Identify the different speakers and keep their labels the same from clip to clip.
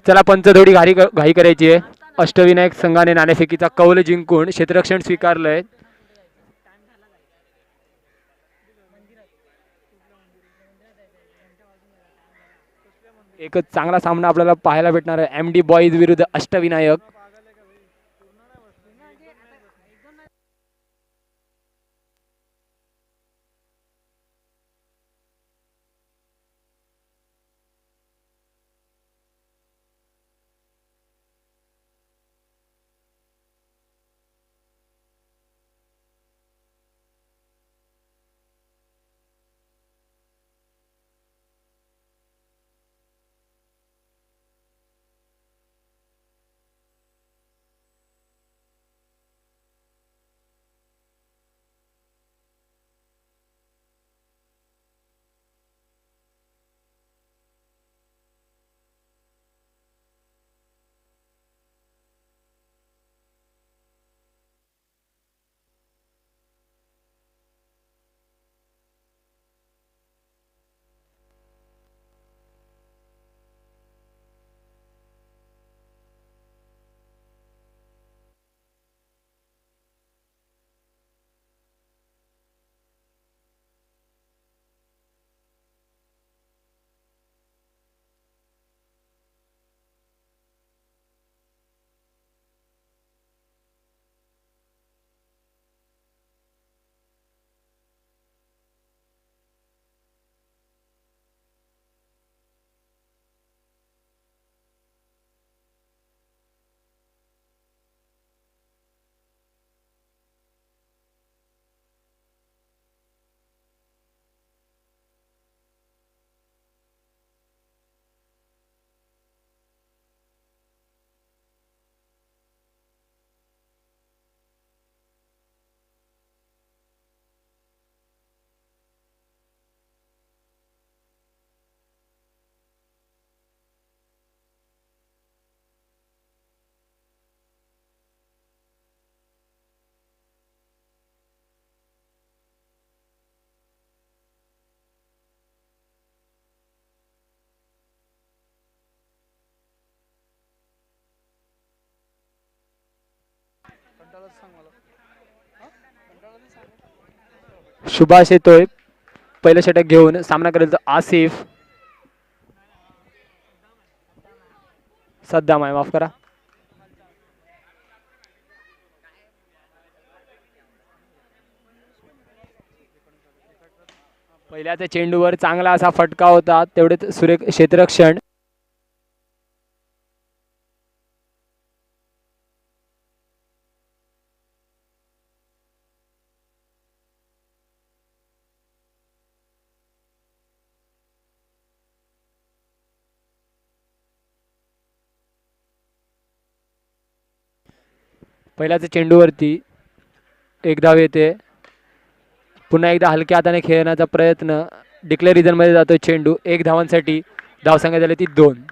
Speaker 1: चला पंच थोडी घाई करायची आहे. अष्टविनायक संघाने नाणेफेकीचा कौल जिंकून क्षेत्ररक्षण स्वीकारलंय. एक चांगला सामना आपल्याला पाहायला भेटणार आहे. MD बॉईज विरुद्ध अष्टविनायक. सुभाष येतोय पहिलं षटक घेऊन. सामना करेल तर आसिफ. सद्दाम आहे, माफ करा. पहिल्या त्या चेंडूवर चांगला असा फटका होता. तेवढेच सुरेख क्षेत्ररक्षण. पहिल्याच चेंडूवरती एक धाव येते. पुन्हा एकदा हलक्या हाताने खेळण्याचा प्रयत्न. डिक्लेअर रिझन मध्ये जातोय चेंडू. एक धावांसाठी धावसंख्या झाली ती 2.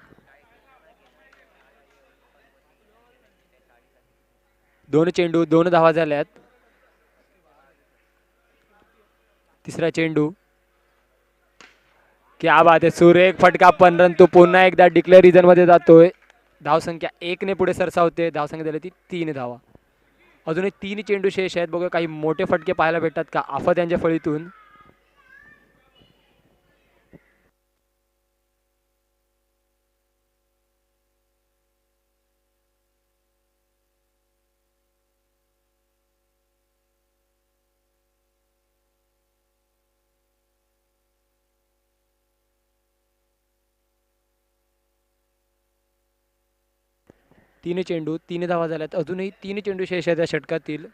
Speaker 1: दोन चेंडू 2 धावा झाल्यात. तिसरा चेंडू. क्या बात आहे, सुरेख फटका, परंतु पुन्हा एकदा डिक्लेअर रिझन मध्ये जातोय. धावसंख्या 1 ने पुढे सरसावते. धावसंख्या झाली ती 3 धावा. अजूनही 3 चेंडू शेष आहेत. बघूया काही मोठे फटके पाहायला भेटतात का आफत यांच्या फळीतून. तीन चेंडू 3 धावा झाल्यात. अजूनही 3 चेंडू शेष आहेत या षटकातील.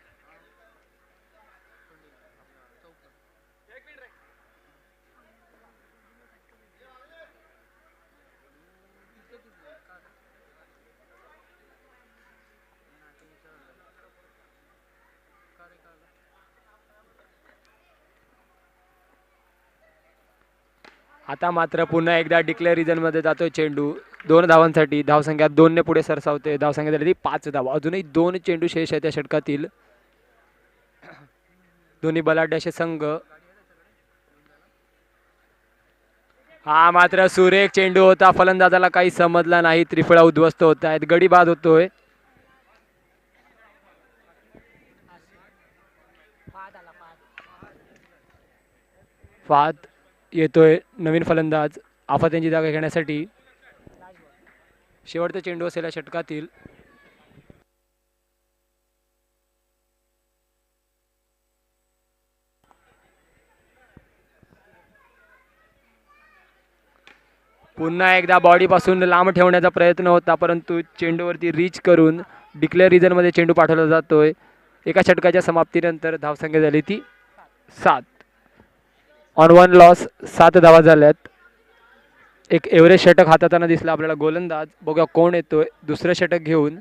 Speaker 1: आता मात्र पुन्हा एकदा डिक्लेअर रिझन मध्ये जातोय चेंडू. 2 धावांसाठी धावसंख्या 2 ने पुढे सरसावते. धावसंख्या झाली ती 5 धावा. अजूनही 2 चेंडू शेष आहेत या षटकातील. दोन्ही बलाढ्य असे संघ. हा मात्र सुरेख चेंडू होता, फलंदाजाला काही समजला नाही. त्रिफळा उद्ध्वस्त होत आहेत, गडी बाद होतोय. फाद येतोय नवीन फलंदाज आफत यांची जागा घेण्यासाठी. शेवटचा चेंडू असेल या षटकातील. पुन्हा एकदा बॉडी पासून लांब ठेवण्याचा प्रयत्न होता, परंतु चेंडूवरती रीच करून डिक्लेअर रिजन मध्ये चेंडू पाठवला जातोय. एका षटकाच्या समाप्तीनंतर धावसंख्या झाली ती 7. ऑन 1 लॉस 7 धावा झाल्यात. एक एव्हरेज षटक हाताळताना दिसला आपल्याला गोलंदाज. बघूया कोण येतोय दुसरं षटक घेऊन.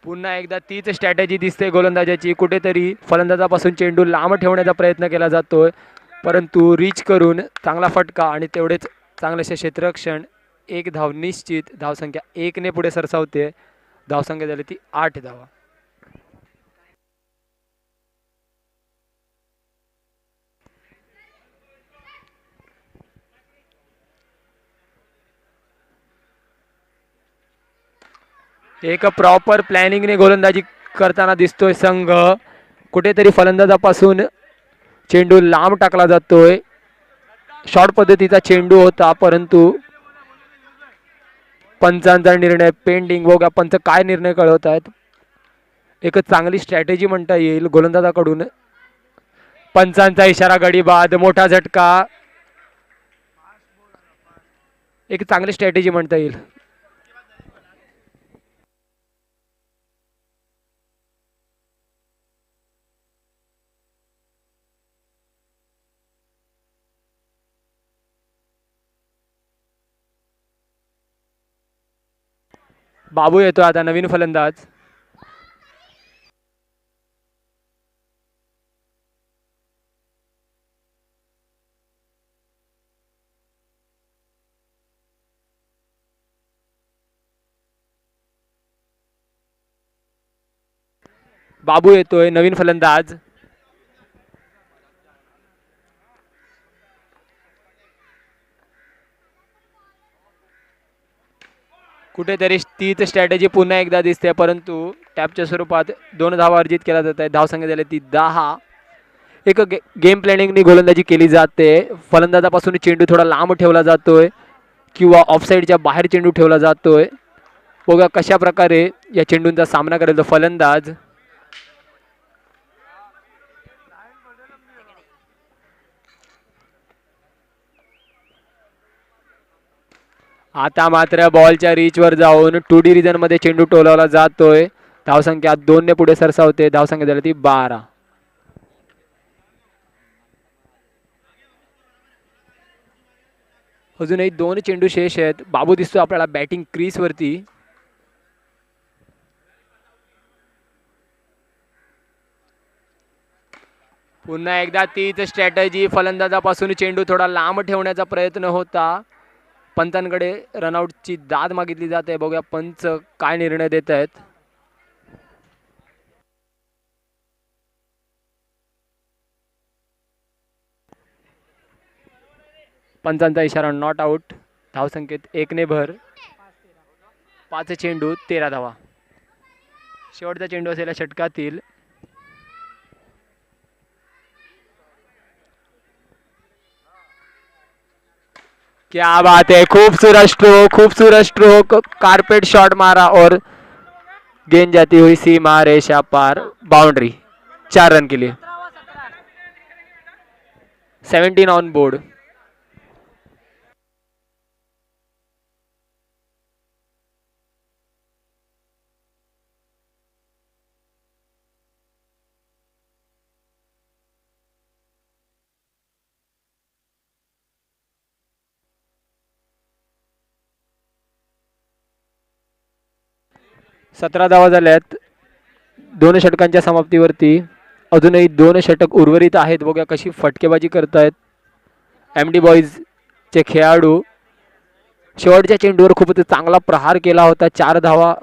Speaker 1: पुन्हा एकदा तीच स्ट्रॅटेजी दिसते गोलंदाजाची. कुठेतरी फलंदाजापासून चेंडू लांब ठेवण्याचा प्रयत्न केला जातोय, परंतु रीच करून चांगला फटका आणि तेवढेच चांगलेसे क्षेत्ररक्षण. एक धाव निश्चित. धावसंख्या 1 ने पुढे सरसावते. धावसंख्या झाली ती 8 धावा. एक प्रॉपर प्लॅनिंगने गोलंदाजी करताना दिसतोय संघ. कुठेतरी फलंदाजापासून चेंडू लांब टाकला जातोय. शॉर्ट पद्धतीचा चेंडू होता, परंतु पंचांचा निर्णय पेंडिंग. बघा पंच काय निर्णय कळवत आहेत. एक चांगली स्ट्रॅटेजी म्हणता येईल गोलंदाजाकडून. पंचांचा इशारा, गडी बाद, मोठा झटका. एक चांगली स्ट्रॅटेजी म्हणता येईल. बाबू येतो आता नवीन फलंदाज. बाबू येतोय नवीन फलंदाज. कुठेतरी तीच स्ट्रॅटेजी पुन्हा एकदा दिसते, परंतु टॅपच्या स्वरूपात 2 धावा अर्जित केला जात आहे. धावसंख्या झाली ती 10. एक गेम प्लॅनिंगनी गोलंदाजी केली जाते. फलंदाजापासून चेंडू थोडा लांब ठेवला जातोय किंवा ऑफसाईडच्या बाहेर चेंडू ठेवला जातोय. बघा कशा प्रकारे या चेंडूंचा सामना करेल तो फलंदाज. आता मात्र बॉलच्या रीचवर जाऊन 2D रिजन मध्ये चेंडू टोलवला जातोय. धावसंख्या 2 ने पुढे सरसावते. धावसंख्या झाली ती 12. अजूनही 2 चेंडू शेष आहेत. बाबू दिसतो आपल्याला बॅटिंग क्रीज वरती. पुन्हा एकदा तीच स्ट्रॅटेजी. फलंदाजापासून चेंडू थोडा लांब ठेवण्याचा प्रयत्न होता. पंचांकडे रनआउटची दाद मागितली जाते. बघूया पंच काय निर्णय देत आहेत. पंचांचा इशारा नॉट आउट. धावसंख्येत 1 ने भर. 5 चेंडू 13 धावा. शेवटचा चेंडू असेल षटकातील. क्या बात है, खूबसूरत स्ट्रोक, खूबसूरत स्ट्रोक. कारपेट शॉट मारा और गेंद जाती हुई सीमा रेशा पार. बाउंड्री. 4 रन के लिए. 17 ऑन बोर्ड. 17 धावा झाल्यात 2 षटकांच्या समाप्तीवरती. अजूनही 2 षटक उर्वरित आहेत. बघूया कशी फटकेबाजी करतायत एम डी बॉईज चे खेळाडू. शेवटच्या चेंडूवर खूपच चांगला प्रहार केला होता. 4 धावा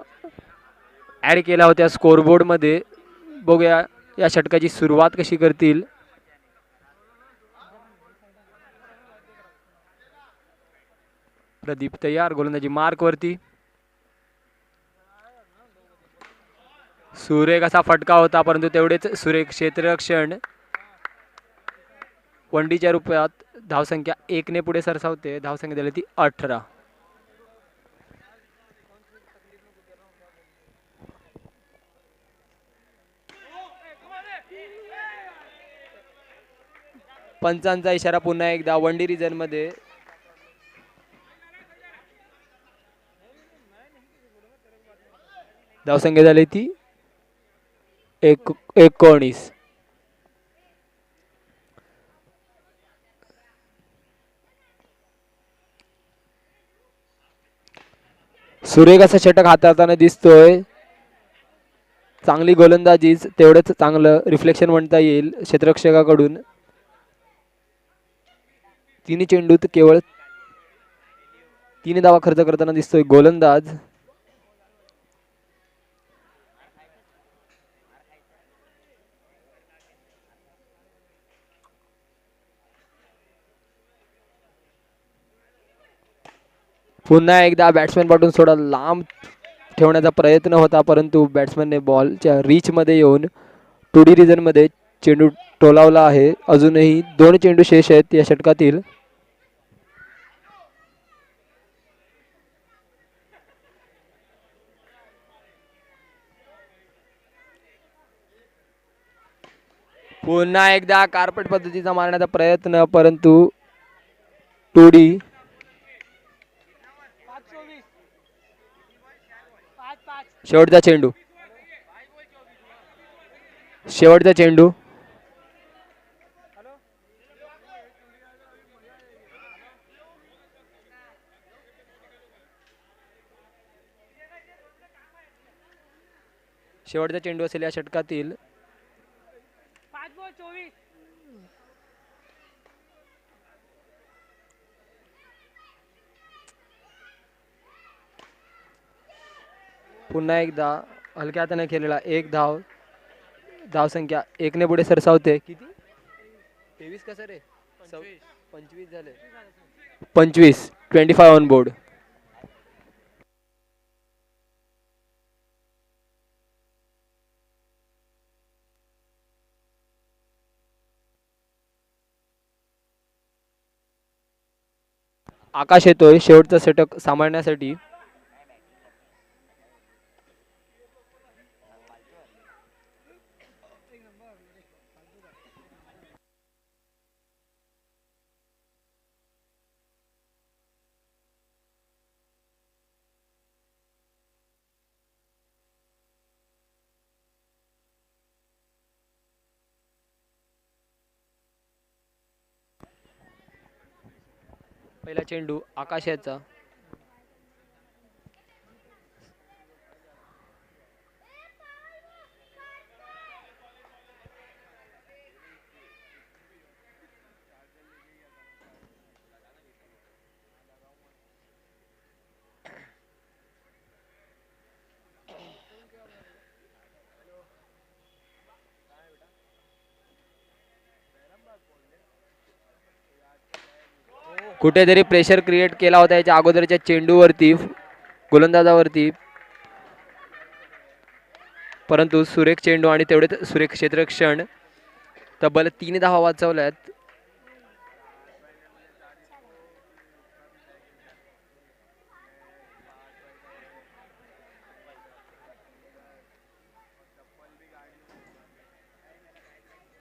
Speaker 1: ॲड केल्या होत्या स्कोरबोर्ड मध्ये. बघूया या षटकाची सुरुवात कशी करतील. प्रदीप तयार गोलंदाजी मार्क वरती. सुरेख असा फटका होता परंतु तेवढेच सुरेख क्षेत्ररक्षण. वनडीच्या रूपात धावसंख्या 1 ने पुढे सरसावते. धावसंख्या दिली ती 18. पंचांचा इशारा पुन्हा एकदा वनडी रिजन मध्ये. धावसंख्या झाली ती 19. सुरेख असा षटक हाताळताना दिसतोय. चांगली गोलंदाजीच तेवढंच चांगलं रिफ्लेक्शन म्हणता येईल क्षेत्ररक्षकाकडून. 3 चेंडूत केवळ 3 धावा खर्च करताना दिसतोय गोलंदाज. पुन्हा एकदा बॅट्समॅन पाठून थोडा लांब ठेवण्याचा प्रयत्न होता परंतु बॅट्समॅनने बॉलच्या रीच मध्ये येऊन 2D रिजन मध्ये चेंडू टोलावला आहे. अजूनही 2 चेंडू शेष आहेत या षटकातील. पुन्हा एकदा कार्पेट पद्धतीचा मारण्याचा प्रयत्न परंतु 2D. शेवटचा चेंडू. शेवटचा चेंडू. शेवटचा चेंडू असेल या षटकातील. पुन्हा एकदा हलक्या हाताने खेळलेला 1 धाव. धावसंख्या 1 ने पुढे सरसावते. किती 23 कसं रे 25 झाले. 25 ऑन बोर्ड. आकाश येतोय शेवटचा षटक सांभाळण्यासाठी. पहिला चेंडू आकाशाचा. कुठेतरी प्रेशर क्रिएट केला होता याच्या अगोदरच्या चेंडूवरती गोलंदाजावरती परंतु सुरेख चेंडू आणि तेवढेच सुरेख क्षेत्ररक्षण. तब्बल 3 धावा वाचवल्यात.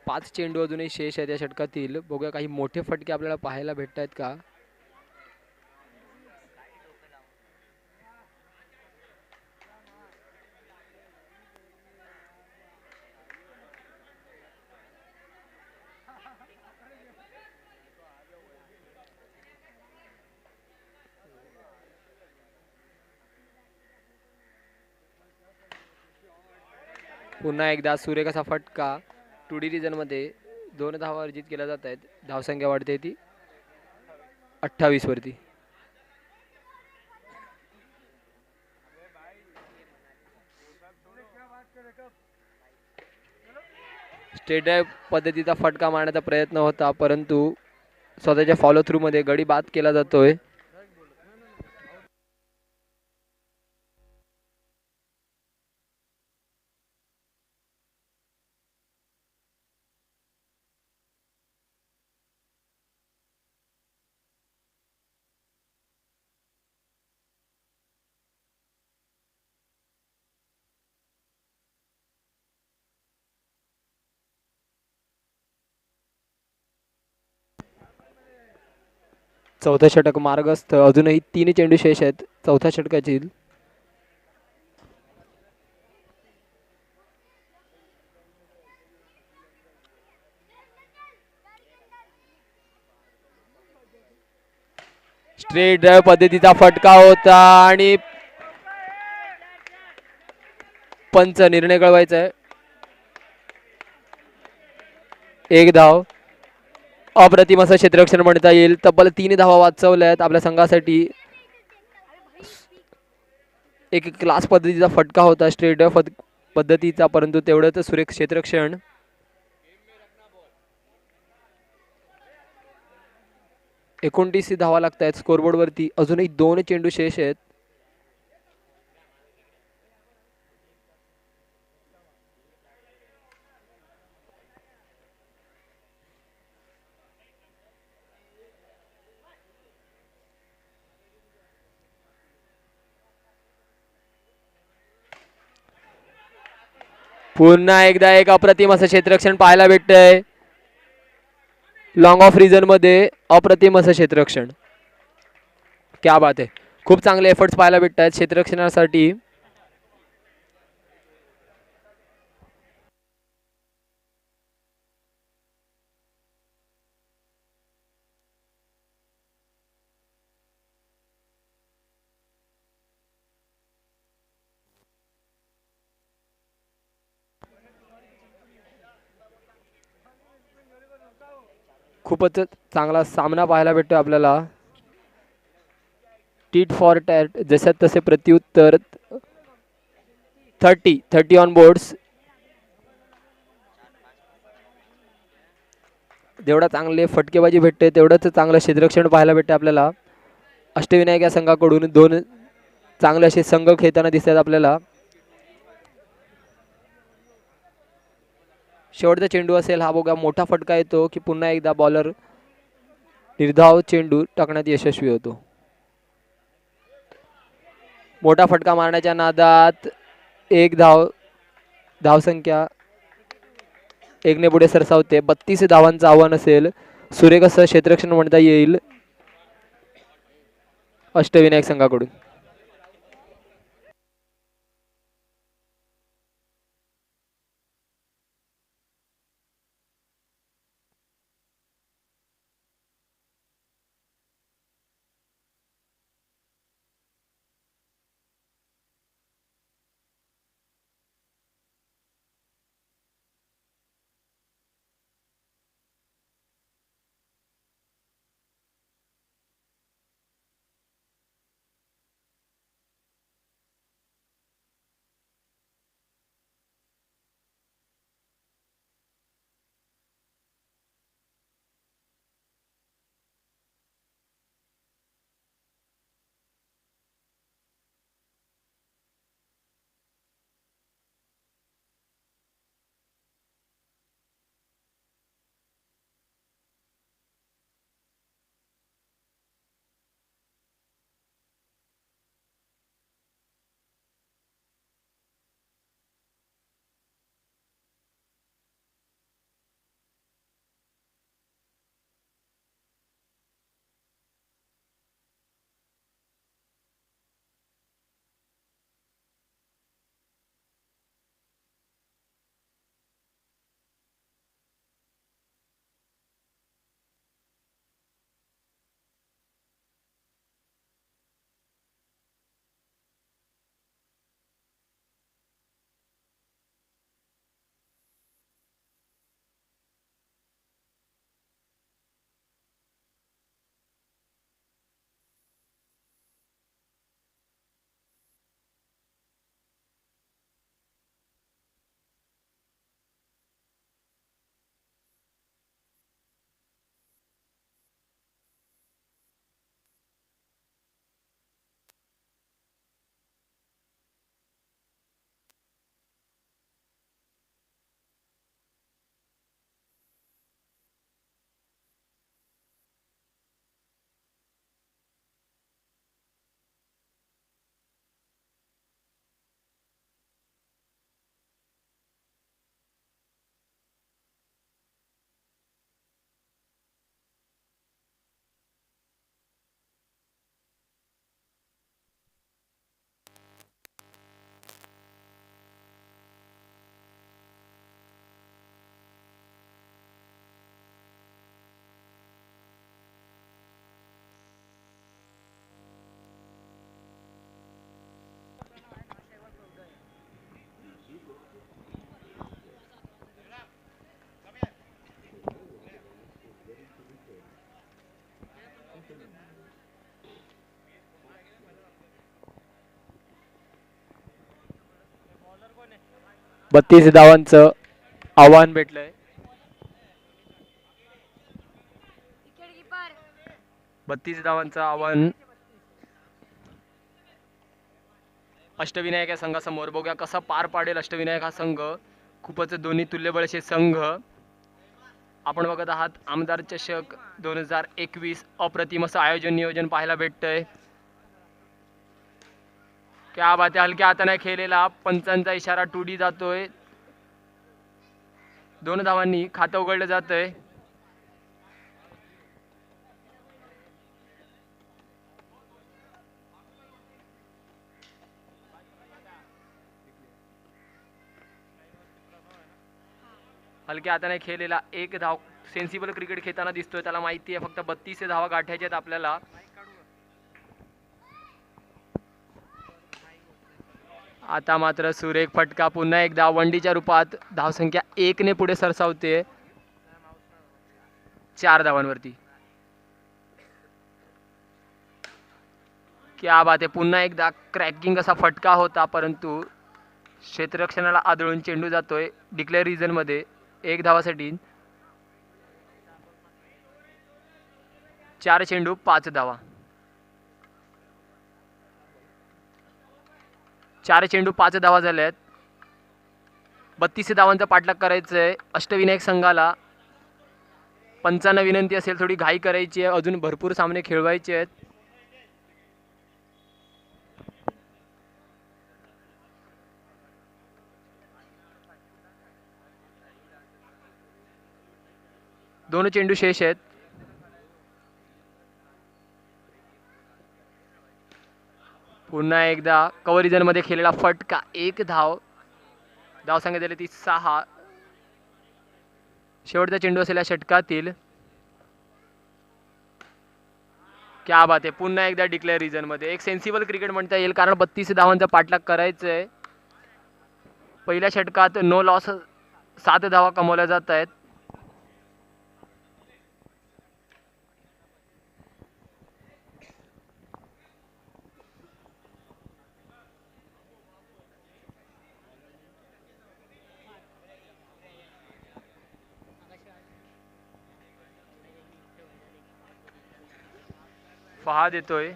Speaker 1: पाच चेंडू अजूनही शेष आहेत या षटकातील. बघूया काही मोठे फटके आपल्याला पाहायला भेटत आहेत का. पुन्हा एकदा सुरेख असा फटका. 2D रिजनमध्ये 2 धावा अर्जित केल्या जात आहेत. धावसंख्या वाढते ती 28 वरती. स्ट्रेट ड्राईव्ह पद्धतीचा फटका मारण्याचा प्रयत्न होता, परंतु स्वतःच्या फॉलो थ्रू मध्ये गडी बाद केला जातोय. चौथा षटक मार्गस्थ. अजूनही 3 चेंडू शेष आहेत चौथ्या षटकाची. स्ट्रेट ड्राईव्ह पद्धतीचा फटका होता आणि पंच निर्णय कळवायचा आहे. एक धाव. अप्रतिम असं क्षेत्ररक्षण म्हणता येईल. तब्बल 3 धावा वाचवल्या आहेत आपल्या संघासाठी. एक क्लास पद्धतीचा फटका होता स्ट्रेट ड्राईव्ह पद्धतीचा, परंतु तेवढंच सुरेख क्षेत्ररक्षण. एकोणतीस धावा लागत आहेत स्कोरबोर्ड वरती. अजूनही 2 चेंडू शेष आहेत. पुन्हा एकदा एक अप्रतिम असं क्षेत्ररक्षण पाहायला भेटतंय. लॉंग ऑफ रिजन मध्ये अप्रतिम असं क्षेत्ररक्षण. क्या बात आहे. खूप चांगले एफर्ट्स पाहायला भेटत आहेत क्षेत्ररक्षणासाठी. खूपच चांगला सामना पाहायला भेटतो आपल्याला. टीट फॉर टॅट जसे तसे प्रत्युत्तर. 30 ऑन बोर्ड्स. जेवढा चांगले फटकेबाजी भेटते तेवढंच चांगलं क्षेत्ररक्षण पाहायला भेटते आपल्याला. अष्टविनायक या संघाकडून 2 चांगले असे संघ खेळताना दिसतात आपल्याला. शेवटचा चेंडू असेल हा. बघा मोठा फटका येतो की पुन्हा एकदा बॉलर निर्धाव चेंडू टाकण्यात यशस्वी होतो. मोठा फटका मारण्याच्या नादात एक धाव. धावसंख्या 1 ने पुढे सरसावते. 32 धावांचं आव्हान असेल. सुरेख असं क्षेत्ररक्षण म्हणता येईल अष्टविनायक संघाकडून. 32 धावांचं आव्हान भेटलंय. 32 धावांचं आव्हान अष्टविनायक या संघासमोर. बघूया कसा पार पाडेल अष्टविनायक हा संघ. खूपच दोन्ही तुल्यबळ असे संघ. आपण बघत आहात आमदार चषक 2021 अप्रतिम असं आयोजन नियोजन पाहायला भेटतंय. क्या बात आहे, हलक्या हाताने खेळलेला पंचांचा इशारा 2D जातोय. 2 धावांनी खातं उघडलं जातंय. हलक्या हाताने खेळलेला 1 धाव सेन्सिबल क्रिकेट खेळताना दिसतोय. त्याला माहिती आहे फक्त 32 धावा गाठायच्या आहेत आपल्याला. आता मात्र सुरेख फटका पुन्हा एकदा वंडीच्या रूपात धावसंख्या 1 ने पुढे सरसावते 4 धावांवरती. क्या बात आहे, पुन्हा एकदा क्रॅकिंग असा फटका होता परंतु क्षेत्ररक्षणाला आदळून चेंडू जातोय डिक्लेअर रिजन मध्ये 1 धावासाठी. 4 चेंडू 5 धावा. 4 चेंडू 5 धावा झाल्यात. 32 धावांचा पाठलाग करायचंय अष्टविनायक संघाला. पंचांना विनंती असेल थोडी घाई करायची आहे, अजून भरपूर सामने खेळवायचे आहेत. दोन चेंडू शेष आहेत. पुन्हा एकदा कव्हर रिजन मध्ये खेळलेला फटका 1 धाव. धाव सांगितलेली ती 6. शेवटचा चेंडू असेल या षटकातील. क्या बात आहे, पुन्हा एकदा डिक्लेअर रिजन मध्ये एक सेन्सिबल क्रिकेट म्हणता येईल कारण 32 धावांचा पाठलाग करायचंय. पहिल्या षटकात नो लॉस 7 धावा कमवल्या जात आहेत. फहाद येतोय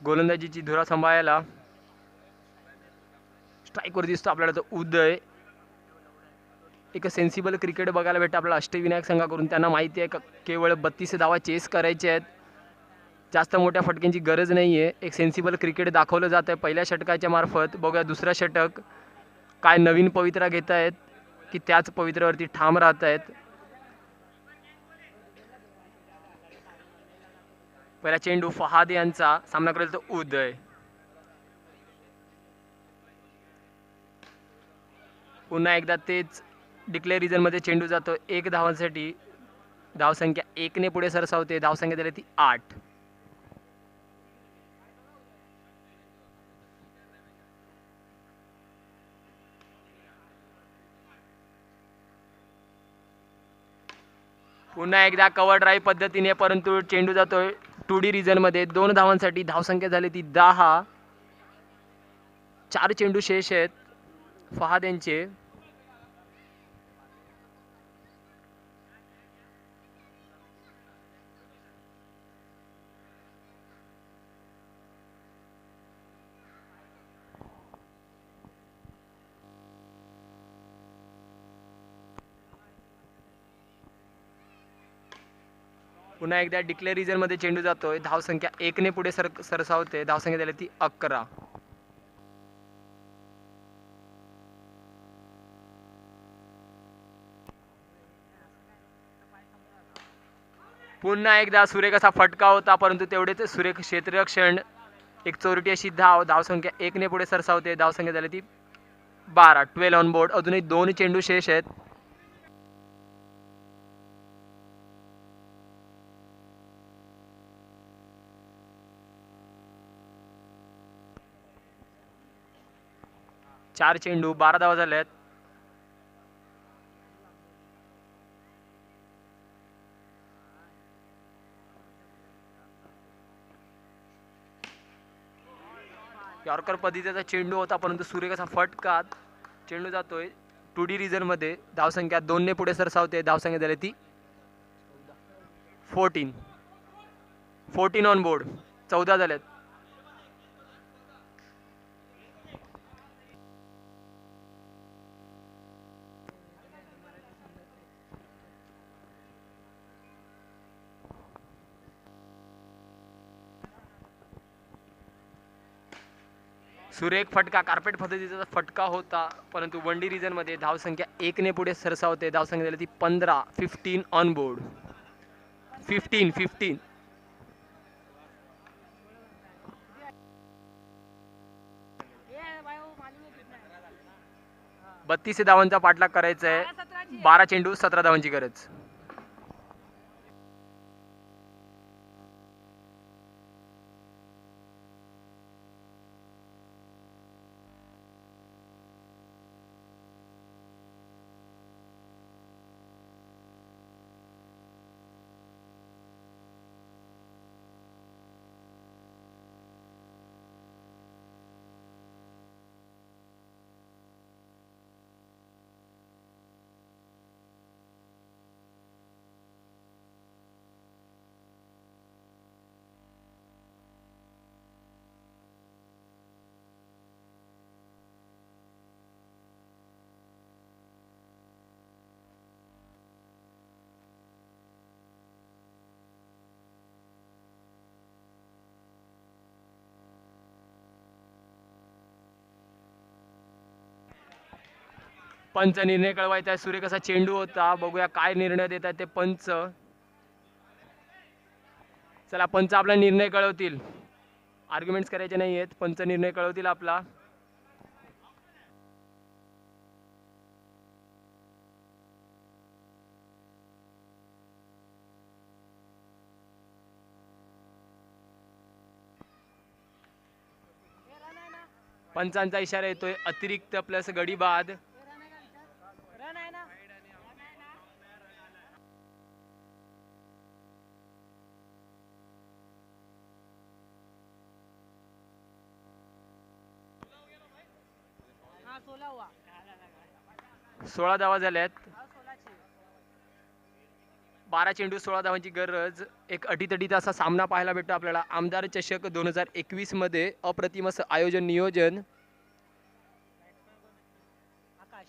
Speaker 1: गोलंदाजीची धुरा सांभाळायला. स्ट्राईकवर दिसतो आपल्याला तो उदय. एक सेन्सिबल क्रिकेट बघायला भेटतं आपल्याला अष्टविनायक संघाकडून. त्यांना माहिती आहे केवळ 32 धावा चेस करायचे आहेत. जास्त मोठ्या फटक्यांची गरज नाहीये. एक सेन्सिबल क्रिकेट दाखवलं जात आहे पहिल्या षटकाच्या मार्फत. बघूया दुसरा षटक काय नवीन पवित्रा घेत आहेत की त्याच पवित्र्यावरती ठाम राहत आहेत. पहिला चेंडू फहाद यांचा, सामना करेल तो उदय. पुन्हा एकदा तेच डिक्लेअर रिजन मध्ये चेंडू जातो 1 धावांसाठी. धावसंख्या 1 ने पुढे सरसावते. धावसंख्या दिली ती 8. पुन्हा एकदा कव्हर ड्राईव्ह पद्धतीने परंतु चेंडू जातोय 2D रिजन मध्ये 2 धावांसाठी. धावसंख्या झाली ती 10. 4 चेंडू शेष आहेत फहाद यांचे. पुन्हा एकदा डिक्लेअर रिजन मध्ये चेंडू जातोय. धावसंख्या 1 ने पुढे सरसावते. धावसंख्या झाली ती 11. पुन्हा एकदा सुरेख असा फटका होता परंतु तेवढेच सुरेख क्षेत्ररक्षण. एक चोरटी अशी धाव. धावसंख्या 1 ने पुढे सरसावते. धावसंख्या झाली ती 12. 12 ऑन बोर्ड. अजूनही 2 चेंडू शेष आहेत. चार चेंडू 12 धावा झाल्यात. यॉर्कर पद्धतीचा चेंडू होता परंतु सुरेख असा फटका. चेंडू जातोय 2D रिझन मध्ये. धावसंख्या 2 ने पुढे सरसावते. धावसंख्या झाली ती 14 ऑन बोर्ड. 14 झाल्यात. सुरेख फटका, कार्पेट पद्धतीचा फटका होता, परंतु 1D रिजन मध्ये धावसंख्या 1 ने पुढे सरसावते. धावसंख्या झाली ती 15 ऑन बोर्ड. 15 32 धावांचा पाठलाग करायचा आहे. 12 चेंडू 17 धावांची गरज. पंच निर्णय कळवायचा आहे. सुरेख असा चेंडू होता. बघूया काय निर्णय देतात ते पंच. चला पंच आपला निर्णय कळवतील. आर्ग्युमेंट्स करायचे नाही आहेत. पंच निर्णय कळवतील आपला. पंचांचा इशारा येतोय अतिरिक्त प्लस गडी बाद.
Speaker 2: हुआ
Speaker 1: 16 धावा झाल्यात. 12 चेंडू 16 धावांची गरज. एक अटीतटीचा असा सामना पाहायला भेटतो आपल्याला आमदार चषक 2021 मध्ये. अप्रतिम असं आयोजन नियोजन.
Speaker 2: आकाश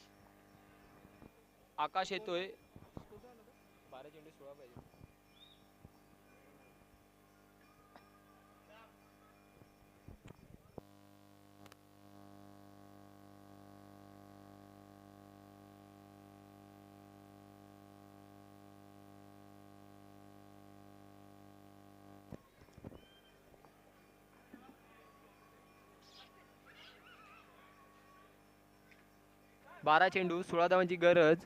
Speaker 1: आकाश येतोय. 12 चेंडू 16 पाहिजे. बारा चेंडू 16 धावांची गरज.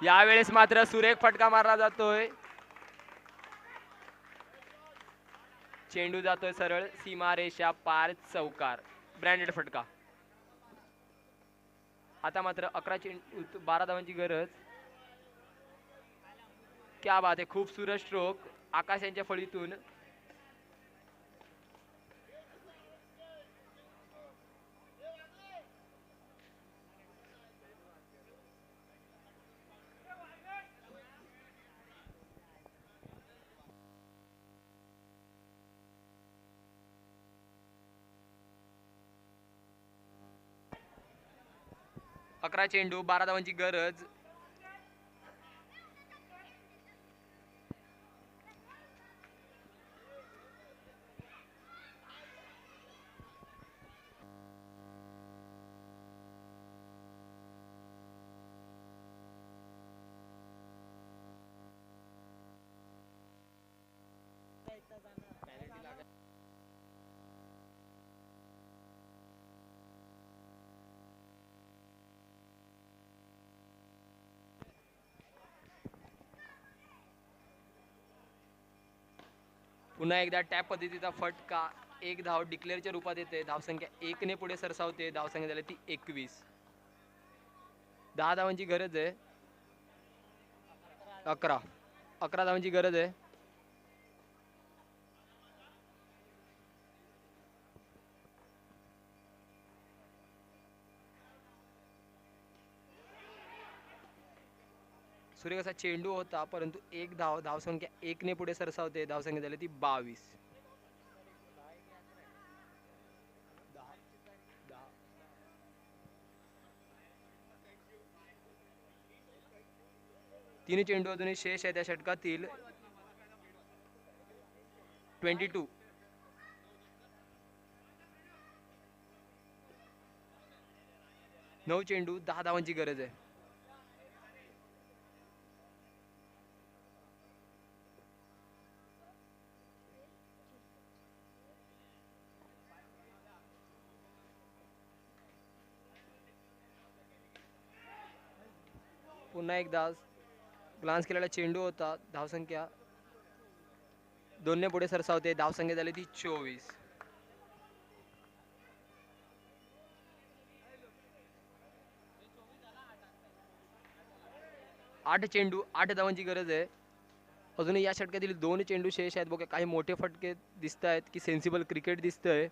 Speaker 1: यावेळेस मात्र सुरेख फटका मारला जातोय. चेंडू जातोय सरळ सीमारेषा पार चौकार. ब्रँडेड फटका. आता मात्र 11 चेंडू 12 धावांची गरज. क्या बात आहे. खूप सुरेख स्ट्रोक आकाश यांच्या फळीतून. अकरा चेंडू 12 धावांची गरज. पुन्हा एकदा टॅप पद्धतीचा फटका. एक धाव डिक्लेअरच्या रूपात येते. धावसंख्या 1 ने पुढे सरसावते. धावसंख्या झाली ती 21. 10 धावांची गरज आहे. 11 11 धावांची गरज आहे. सुरेख असा चेंडू होता परंतु एक धावसंख्या 1 ने पुढे सरसावते. धावसंख्या झाली ती 22. तीन चेंडू अजूनही शेष आहे त्या षटकातील. 22. 9 चेंडू 10 धावांची गरज आहे. पुन्हा एकदा ग्लान्स केलेला चेंडू होता. धावसंख्या 2 ने पुढे सरसावते. धावसंख्या झाली ती 24. 8 चेंडू 8 धावांची गरज आहे. अजूनही या षटकातील 2 चेंडू शेष आहेत. बघा काही मोठे फटके दिसत आहेत की सेन्सिबल क्रिकेट दिसतंय.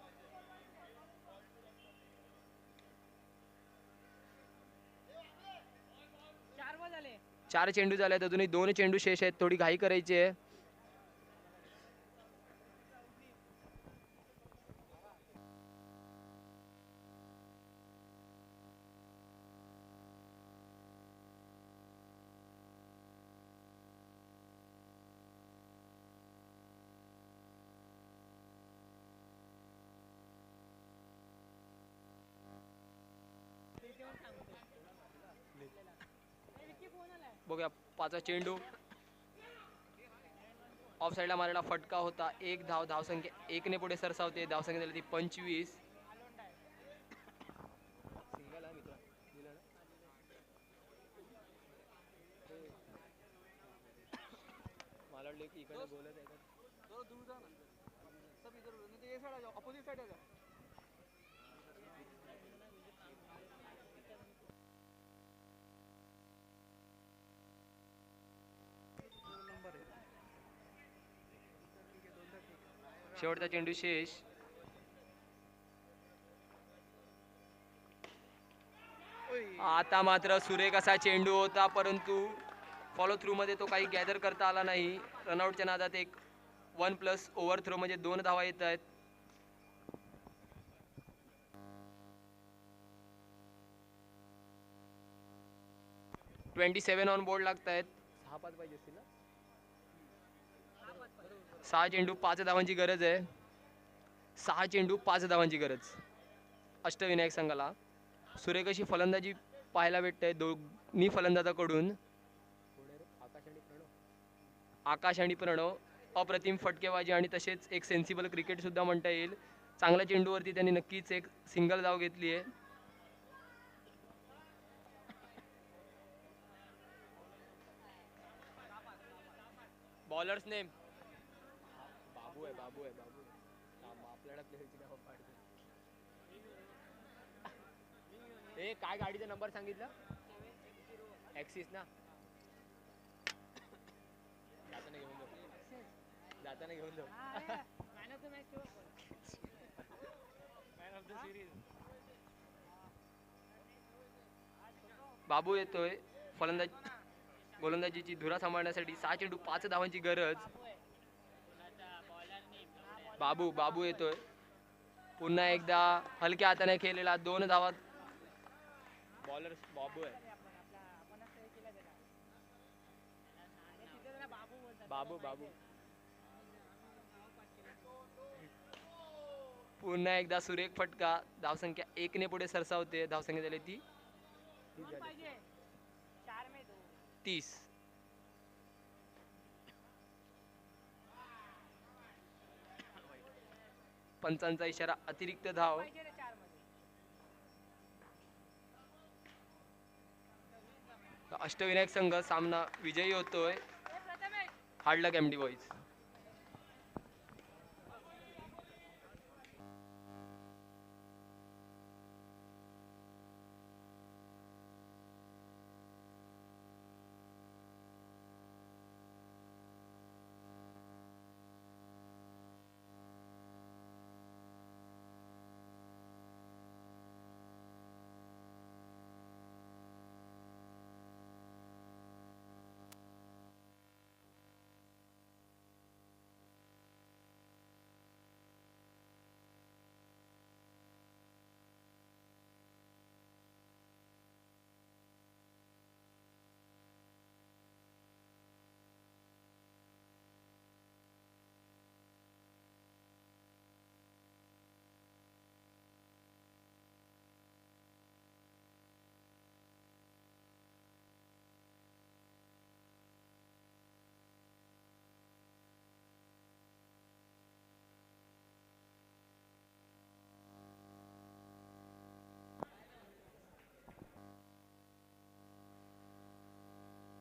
Speaker 1: चार चेंडू झाले आहेत. अजूनही 2 चेंडू शेष आहेत. थोडी घाई करायची आहे. बघूया 5 चेंडू ऑफ साईडला मारलेला फटका होता. एक धावसंख्या 1 ने पुढे सरसावते. धावसंख्या झाली ती 25. मला वाटलं की इकडे बोलत आहे का दूर जा ना सब इधर नहीं तो ये साइड आ जाओ अपोजिट साइड आ जाओ. शेवटचा चेंडू शेष. आता मात्र सुरेख असा चेंडू होता परंतु फॉलो थ्रू मध्ये तो काही गॅदर करता आला नाही. रनआउटच्या नादात एक 1+ ओव्हर थ्रो म्हणजे 2 धावा येत आहेत. 27 ऑन बोर्ड लागत आहेत. 6-5 पाहिजे असतील ना. 6 चेंडू 5 धावांची गरज आहे. 6 चेंडू 5 धावांची गरज अष्टविनायक संघाला. सुरेख अशी फलंदाजी पाहायला भेटते दोन्ही फलंदाजाकडून. आकाश आणि प्रणव अप्रतिम फटकेबाजी आणि तसेच एक सेन्सिबल क्रिकेट सुद्धा म्हणता येईल. चांगल्या चेंडूवरती त्यांनी नक्कीच एक सिंगल धाव घेतली आहे. बॉलर्स नेम बाबू आहे. आपल्याला प्लेयरची नाव पाडते. ए काय गाडीचा नंबर सांगितलं. ॲक्सिस ना. जाताना घेऊन जाऊ. बाबू येतोय. गोलंदाजीची धुरा सांभाळण्यासाठी. 6 चेंडू 5 धावांची गरज. बाबू येतोय. पुन्हा एकदा हलक्या हाताने खेळलेला 2 धावा. बॉलर बाबू आहे. बाबू पुन्हा एकदा सुरेख फटका. धावसंख्या 1 ने पुढे सरसावते. धावसंख्या झाली ती 30. पंचांचा इशारा अतिरिक्त धाव. अष्टविनायक संघ सामना विजयी होतोय. हार्ड लक एमडी बॉईज.